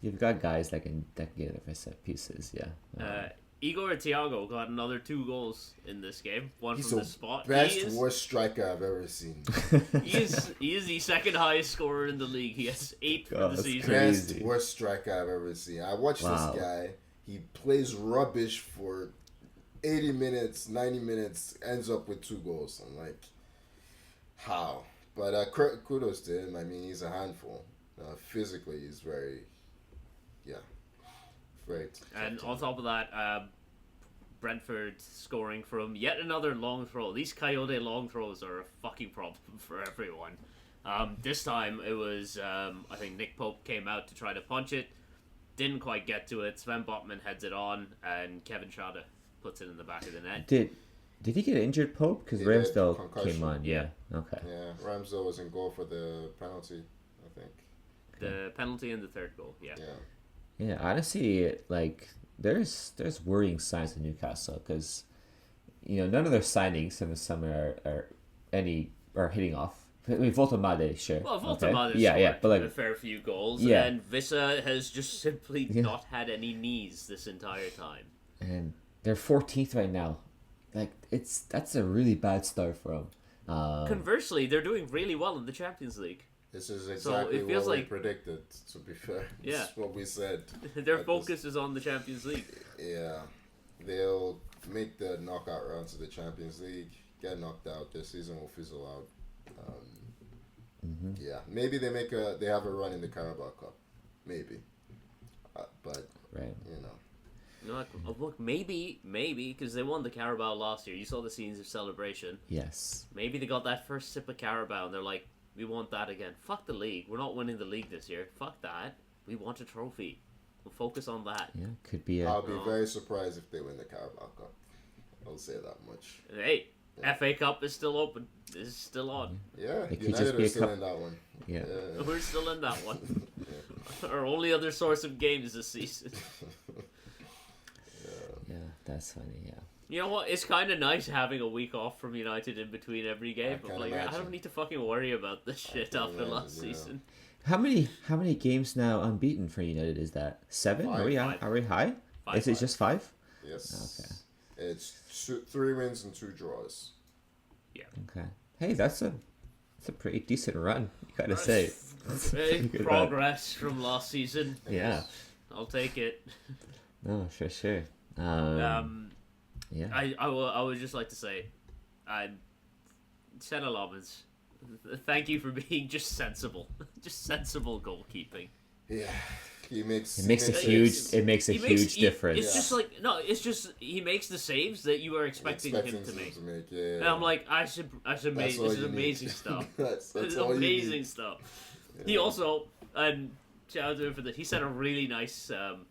you've got guys that can get it for set pieces. Yeah. Igor Thiago got another 2 goals in this game. One He's from the the spot. best, worst striker I've ever seen. He is the second highest scorer in the league. He has 8 for the that's season. crazy. Best, worst striker I've ever seen. I watched Wow. this guy. He plays rubbish for 80 minutes, 90 minutes, ends up with 2 goals. I'm like, how? But kudos to him. I mean, he's a handful. Physically, he's very, yeah, great. And on top of that, Brentford scoring from yet another long throw. These Coyote long throws are a fucking problem for everyone. This time it was, I think Nick Pope came out to try to punch it. Didn't quite get to it. Sven Botman heads it on, and Kevin Schade puts it in the back of the net. Did he get injured, Pope? Because Ramsdale came on. Yeah. Okay. Yeah, Ramsdale was in goal for the penalty, I think. The penalty and the third goal. Yeah. Yeah. Honestly, like there's worrying signs in Newcastle because none of their signings in the summer are hitting off. I mean, Voltemade, sure. Well, Voltemade scored but like a fair few goals, yeah. And Vissa has just simply not had any knees this entire time. And they're 14th right now. Like that's a really bad start for them. Conversely, they're doing really well in the Champions League. This is exactly what we predicted, to be fair. Yeah. That's what we said. Their focus is on the Champions League. Yeah. They'll make the knockout rounds of the Champions League, get knocked out, their season will fizzle out. Yeah. Maybe they have a run in the Carabao Cup. Maybe. But, right. Look, maybe, because they won the Carabao last year. You saw the scenes of celebration. Yes. Maybe they got that first sip of Carabao and they're like, we want that again. Fuck the league. We're not winning the league this year. Fuck that. We want a trophy. We'll focus on that. Yeah, could be I'll be very surprised if they win the Carabao Cup. I'll say that much. Hey, FA Cup is still open. It's still on. Yeah, it United are still in that one. Yeah. We're still in that one. Our only other source of games this season. Yeah, that's funny, yeah. You know what? It's kind of nice having a week off from United in between every game. I don't need to fucking worry about this shit after last season. How many games now unbeaten for United is that? 7? 5. Are we high? Is it just 5? Yes. Okay. It's 3 wins and 2 draws. Yeah. Okay. Hey, that's a pretty decent run, you gotta say. Big progress from last season. Yeah. I'll take it. No, sure. Yeah. I would just like to say, Senna Lobbins, thank you for being just sensible goalkeeping. Yeah, it makes a huge difference. It's just like he makes the saves that you are expecting him to make. Yeah. And I'm like, I should make this is amazing stuff. That's this is all amazing stuff. Yeah. He also shout out to him for that. He set a really nice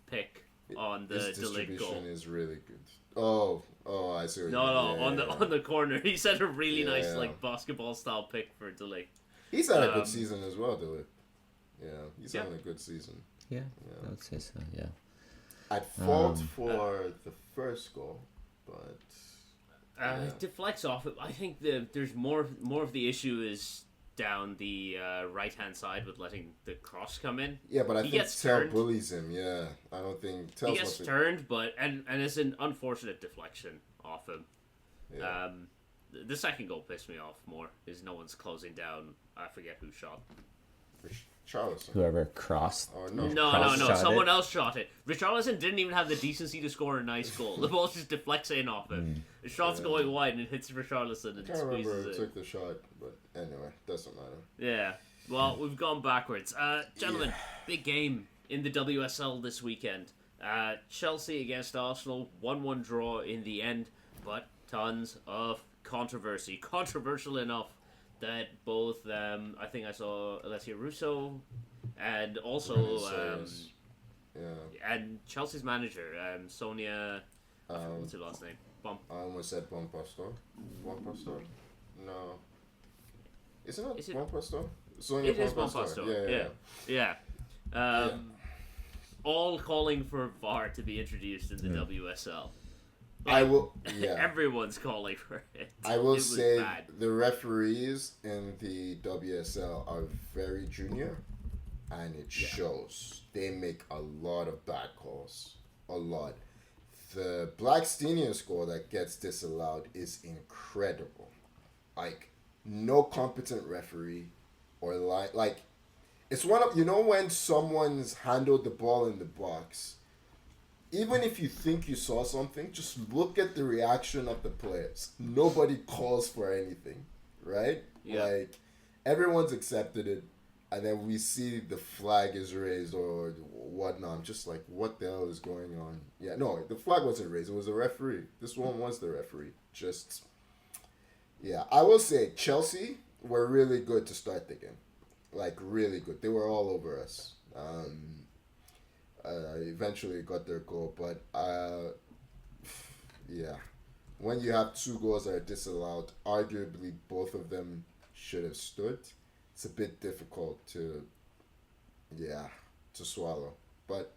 pick on the His De Ligt goal. distribution is really good. Oh, I see what you mean. On the corner. He set a really nice basketball style pick for De Ligt. He's had a good season as well, De Ligt. Yeah, he's having a good season. Yeah, I would say so, yeah. At fault for the first goal, but deflects off it. I think there's more of the issue is down the right-hand side with letting the cross come in. Yeah, but I think Tell bullies him, yeah. I don't think Tell's he gets turned, but and it's an unfortunate deflection off him. Yeah. The second goal pissed me off more, is no one's closing down, I forget who shot. Richarlison. Whoever crossed. Oh, no. No. Someone else shot it. Richarlison didn't even have the decency to score a nice goal. The ball just deflects in off him. The shot's going wide and it hits Richarlison and I can't remember who it. took the shot, but anyway, doesn't matter. Yeah. Well, we've gone backwards. Gentlemen, big game in the WSL this weekend. Chelsea against Arsenal, 1-1 draw in the end, but tons of controversy. Controversial enough that both, I think I saw Alessia Russo and also, and Chelsea's manager, Sonia, what's her last name? I almost said Bonpastor. Bonpastor? No. Isn't it Bonpastor? Sonia it is Bonpastor. Yeah. All calling for VAR to be introduced in the WSL. Everyone's calling for it. I will say the referees in the WSL are very junior, and it shows. They make a lot of bad calls. A lot. The Blackstenius score that gets disallowed is incredible. Like, no competent referee or it's one of, when someone's handled the ball in the box, even if you think you saw something, just look at the reaction of the players. Nobody calls for anything, right? Yeah. Like, everyone's accepted it, and then we see the flag is raised or whatnot. I'm just like, what the hell is going on? Yeah, no, the flag wasn't raised. It was the referee. This one was the referee. Just, yeah. I will say, Chelsea were really good to start the game. Like, really good. They were all over us. Eventually got their goal, but yeah, when you have 2 goals that are disallowed, arguably both of them should have stood. It's a bit difficult to swallow. But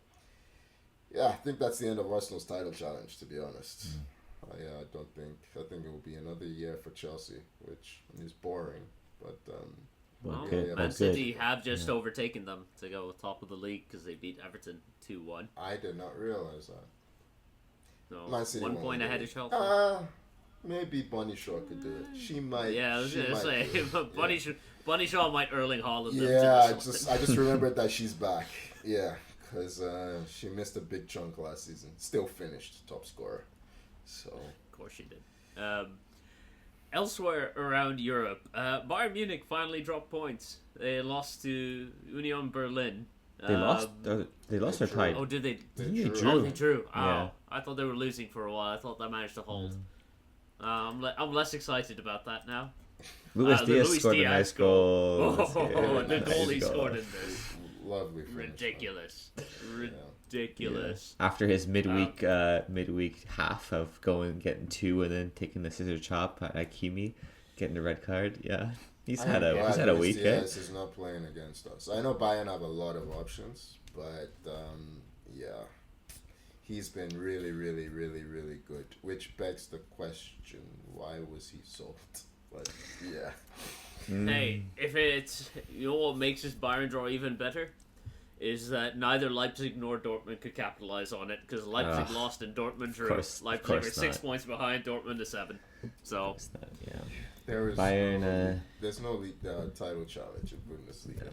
yeah, I think that's the end of Arsenal's title challenge, to be honest. I think it will be another year for Chelsea, which is boring, but Well, Okay, Man okay. City have just overtaken them to go top of the league because they beat Everton 2-1. I did not realize that. So Man City 1 won point the ahead league. of Chelsea. Maybe Bunny Shaw could do it. She might. Yeah, I was she gonna might say, do it. but Bunny Shaw might Erling Haaland them Yeah, to this I just remembered that she's back. Yeah, because she missed a big chunk last season. Still finished top scorer. So. Of course she did. Elsewhere around Europe, Bayern Munich finally dropped points. They lost to Union Berlin. They lost. They lost or tied. Oh, did they? They drew. drew. Oh, they drew. Oh, Yeah. I thought they were losing for a while. I thought they managed to hold. I'm less excited about that now. Luis the Diaz Luis scored a Diaz nice goal. goal. Oh, the Nice goal he goal. scored in this. Lovely finish. Ridiculous. Yeah. Ridiculous. After his midweek half of getting 2 and then taking the scissor chop at Hakimi, getting the red card. Yeah, he's had a week. Diaz is not playing against us. I know Bayern have a lot of options, but yeah, he's been really, really, really, really good. Which begs the question: why was he sold? But yeah. Hey, if it's what makes this Bayern draw even better is that neither Leipzig nor Dortmund could capitalize on it because Leipzig lost and Dortmund drew. Leipzig were 6 points behind, Dortmund to 7. So Yeah. There is Bayern, there's no league title challenge in Bundesliga.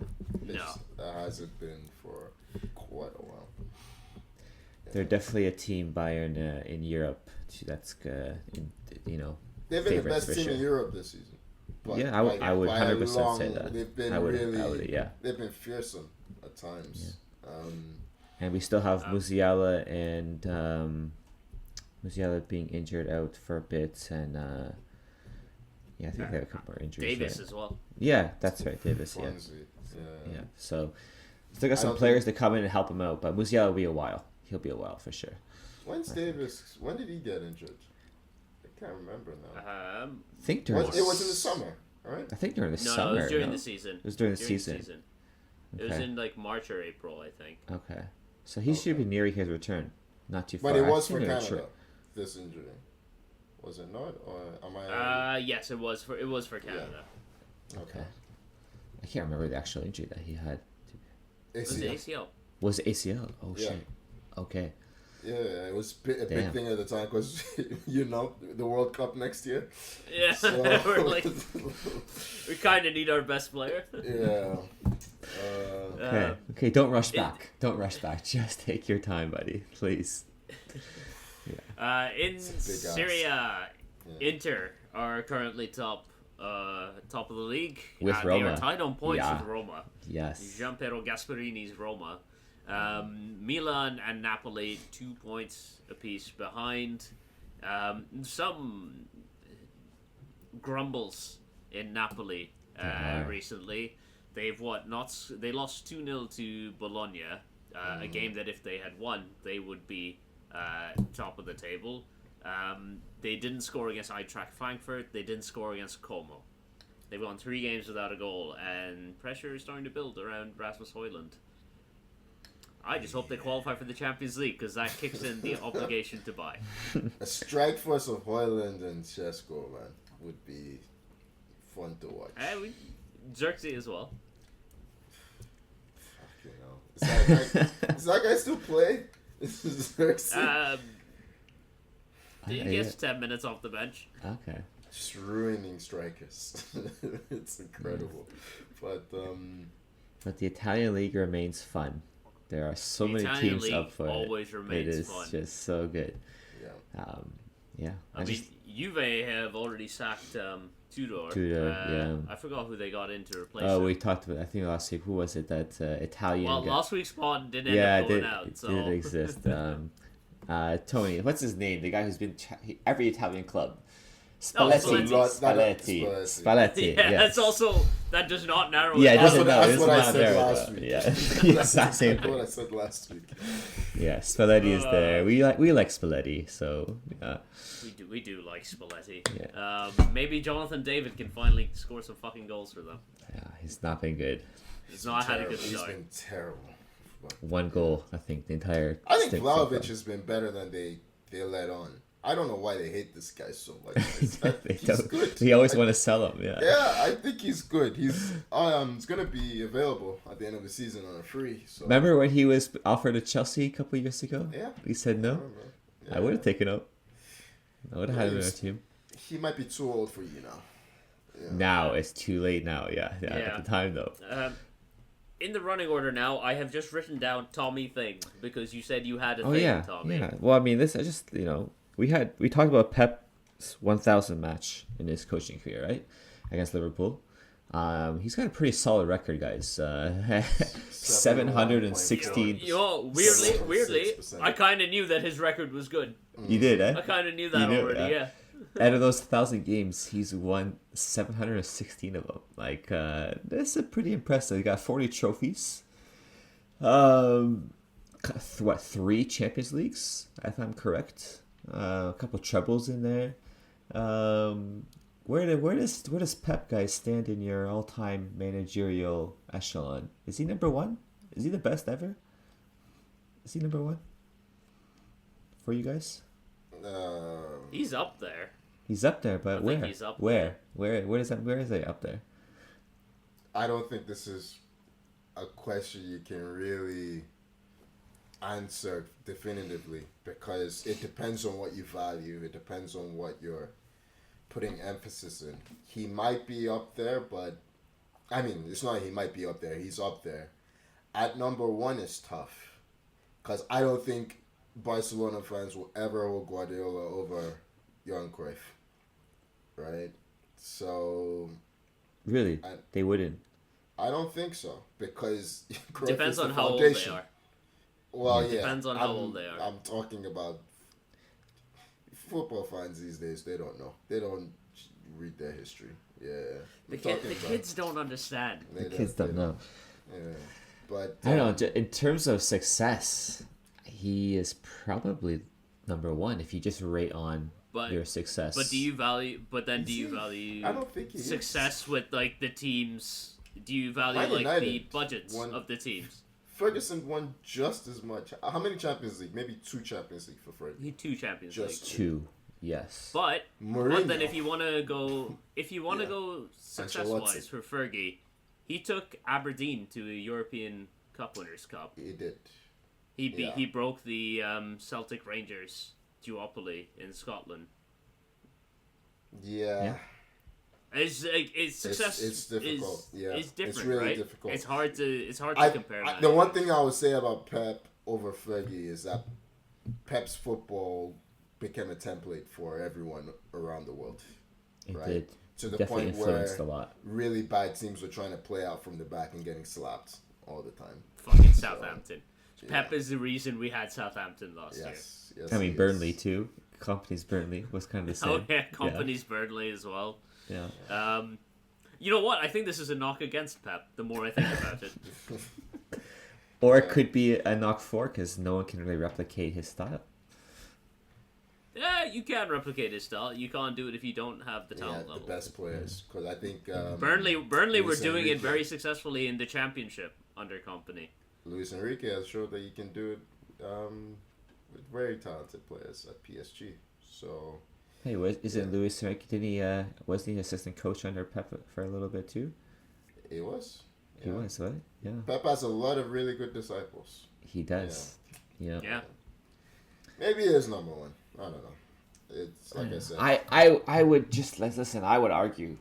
That hasn't been for quite a while. They're definitely a team, Bayern, in Europe. That's They've been the favorites best for team sure. in Europe this season. But Yeah, I would by a 100% say that. They've been I would, really, yeah. they've been fearsome at times. And we still have Musiala and Musiala being injured out for a bit, and I think they have a couple more injuries. Davis right? as well. Yeah, that's right, Davis. Yeah. Swansea. Yeah. So still got some players to come in and help him out, but Musiala will be a while. He'll be a while for sure. When's Davis? When did he get injured? I can't remember now. I think during It was in the summer, right? I think during the No, summer. it was during the season. It was during the season. It was Okay. in like March or April, I think. Okay. So he should be nearing his return. Not too far. But it I was think for they're Canada. sure. This injury, was it not? Or am I? Yes, it was for Canada. Okay. I can't remember the actual injury that he had. It was the ACL. Was it ACL? Oh Yeah. shit. Okay. Yeah, it was a big Damn. thing at the time because the World Cup next year. Yeah, So, we're like, we kind of need our best player. yeah. Okay. Okay. Don't rush back. Don't rush back. Just take your time, buddy. Please. In ass. Syria, Yeah. Inter are currently top of the league. With They Roma. are tied on points Yeah. with Roma. Yes. Gianpiero Gasparini's Roma. Milan and Napoli 2 points apiece behind. Some grumbles in Napoli recently. They've they lost 2-0 to Bologna, a game that if they had won, they would be top of the table. They didn't score against Eintracht Frankfurt. They didn't score against Como. They've won 3 games without a goal, and pressure is starting to build around Rasmus Højlund. I just hope they qualify for the Champions League, because that kicks in the obligation to buy. A strike force of Højlund and Šeško, man, would be fun to watch. Xerxes as well. You know, does that guy still play? Xerxes? He gets 10 minutes off the bench. Okay. Just ruining strikers. It's incredible. But But the Italian league remains fun. There are so The many Italian teams league up for always it. It remains is fun. just so good. Yeah. Yeah. I mean, Juve have already sacked Tudor. Tudor, I forgot who they got in to replace Oh, him. we talked about. I think last week. Who was it? That Italian. Well, guy? last week's pod didn't end up going out. It So did exist. Tony, what's his name? The guy who's been every Italian club. Spalletti. Spalletti. yeah, Yes. that's also that does not narrow. Yeah, it it down. doesn't know. That's It's what I not said there. last week. Yeah, exact same That's what I thing. said last week. Yeah, Spalletti is there. We like Spalletti, so We do like Spalletti. Yeah. Maybe Jonathan David can finally score some fucking goals for them. yeah, he's not been good. He's not had a good He's start. been terrible. One goal, I think, the entire. I think stint so Vlahovic far. has been better than they let on. I don't know why they hate this guy so much. They He's don't- good. They always want to sell him. Yeah. Yeah, I think he's good. He's gonna be available at the end of the season on a free. So Remember when he was offered to Chelsea a couple years ago? Yeah. He said I no. remember. I would have taken him. I would have had him in our he's- team. He might be too old for you now. Yeah. Now it's too late. Now, yeah. Yeah. At the time though. In the running order now, I have just written down Tommy Thing because you said you had a Oh thing, yeah, Tommy. yeah. Well, I mean, this I just we talked about Pep's 1,000 match in his coaching career, right, against Liverpool. He's got a pretty solid record, guys. 716. You know, weirdly, 6%. I kind of knew that his record was good. You did, eh? I kind of knew that knew, already. yeah. Yeah. Out of those 1,000 games, he's won 716 of them. Like, that's a pretty impressive. He got 40 trophies. What, 3 Champions Leagues, if I'm correct. A couple trebles in there. Where does Pep guys stand in your all-time managerial echelon? Is he number 1? Is he the best ever? Is he number 1 for you guys? He's up there. He's up there, but I where? think he's up where? Where is that? Where is he up there? I don't think this is a question you can really answer definitively because it depends on what you value. It depends on what you're putting emphasis in. He might be up there, but I mean, it's not he might be up there. He's up there. At number 1 is tough because I don't think Barcelona fans will ever hold Guardiola over Johan Cruyff, right? So Really? They wouldn't. I don't think so because Cruyff Depends is the on how old foundation. they are. Well, yeah. Depends on how old they are. I'm talking about football fans these days. They don't know. They don't read their history. Yeah. The I'm talking about- kids don't understand. they The kids don't know. Yeah. But I don't know. In terms of success, he is probably number 1 if you just rate on But your success. But do you value? But then do you he? value I don't think he is. success with like the teams? Do you value Man like the United budgets won- of the teams? Ferguson won just as much. How many Champions League? Maybe 2 Champions League for Ferguson. He had 2 Champions Just League. 2, yes. But Mourinho. then if you want to go, Yeah. go success wise for Fergie, he took Aberdeen to a European Cup Winners' Cup. He did. He broke the Celtic Rangers duopoly in Scotland. Yeah. It's success. It's difficult. Is different, It's really right? difficult. It's hard to compare. The one thing I would say about Pep over Fergie is that Pep's football became a template for everyone around the world. It right? did. To the Definitely point influenced where a lot. really bad teams were trying to play out from the back and getting slapped all the time. Fucking Southampton. yeah. Pep is the reason we had Southampton last year. Yes. I mean, he Burnley is. too. Company's Burnley was kind of the same. Oh yeah, Company's Burnley as well. Yeah. You know what? I think this is a knock against Pep. The more I think about it, Or it could be a knock for because no one can really replicate his style. yeah, you can replicate his style. You can't do it if you don't have the Yeah, talent the level. best players. Because I think Burnley were Luis doing it Enrique- very successfully in the championship under Company. Luis Enrique has showed that he can do it with very talented players at PSG. So Hey, isn't Luis Enrique? Didn't he? Wasn't he assistant coach under Pep for a little bit too? it was. He was, right? Yeah. Pep has a lot of really good disciples. He does. Yeah. Yeah. Maybe he is number 1. I don't know. It's like I said. I would just listen. I would argue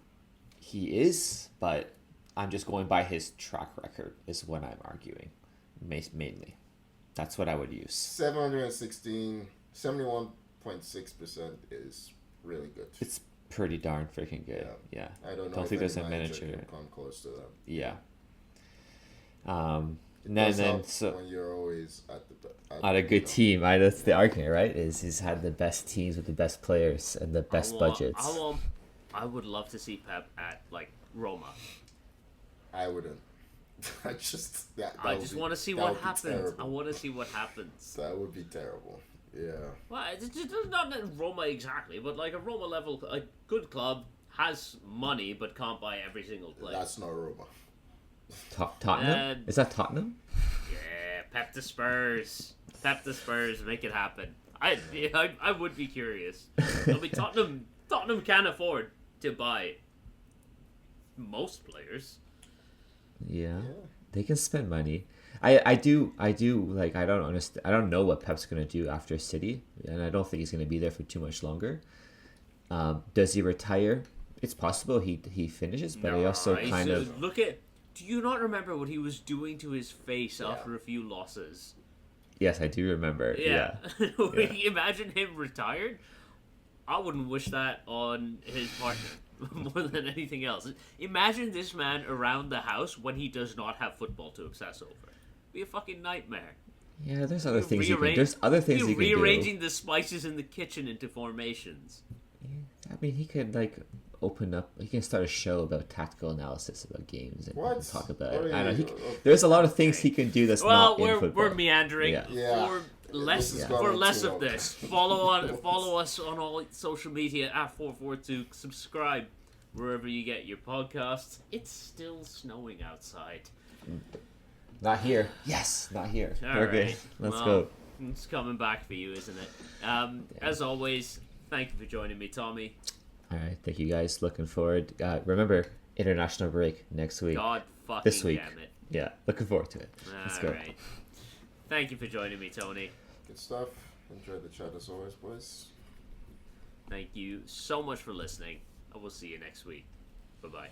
he is, but I'm just going by his track record is what I'm arguing. mainly. That's what I would use. 716, 71.6% is really good. It's pretty darn freaking good. Yeah. I don't know. Don't if think there's a any manager manager. can come close to that. Yeah. It does help when you're always at a good team. That's the argument, right? Is he's had the best teams with the best players and the best budgets. I would love to see Pep at like Roma. I wouldn't. I just want to see what happens. I want to see what happens. That would be terrible. Yeah. Well, it's just not Roma exactly, but like a Roma level, a good club has money but can't buy every single player. That's not Roma. Tottenham? Is that Tottenham? Yeah, Pep to Spurs. Pep to Spurs, make it happen. I would be curious. I mean, Tottenham can afford to buy most players. Yeah. They can spend money. I do like I don't understand. I don't know what Pep's gonna do after City, and I don't think he's gonna be there for too much longer. Does he retire? It's possible he finishes, but he also kind of look at. Do you not remember what he was doing to his face after a few losses? Yes, I do remember. Yeah. Imagine him retired. I wouldn't wish that on his partner more than anything else. Imagine this man around the house when he does not have football to obsess over. Be a fucking nightmare. Yeah, there's other things you can. There's other things you can do. Rearranging the spices in the kitchen into formations. Yeah, I mean, he could like open up. He can start a show about tactical analysis about games and talk about it. I know there's a lot of things he can do that's not in football. We're meandering. Yeah. For less of this, follow us on all social media at 442. Subscribe wherever you get your podcasts. It's still snowing outside. Not here. Yes, not here. All okay, right. Let's go. It's coming back for you, isn't it? As always, thank you for joining me, Tommy. All right, thank you guys. Looking forward. Remember, international break next week. God fucking this week. damn it. Yeah, looking forward to it. Let's go. Right. Thank you for joining me, Tony. Good stuff. Enjoy the chat as always, boys. Thank you so much for listening. I will see you next week. Bye-bye.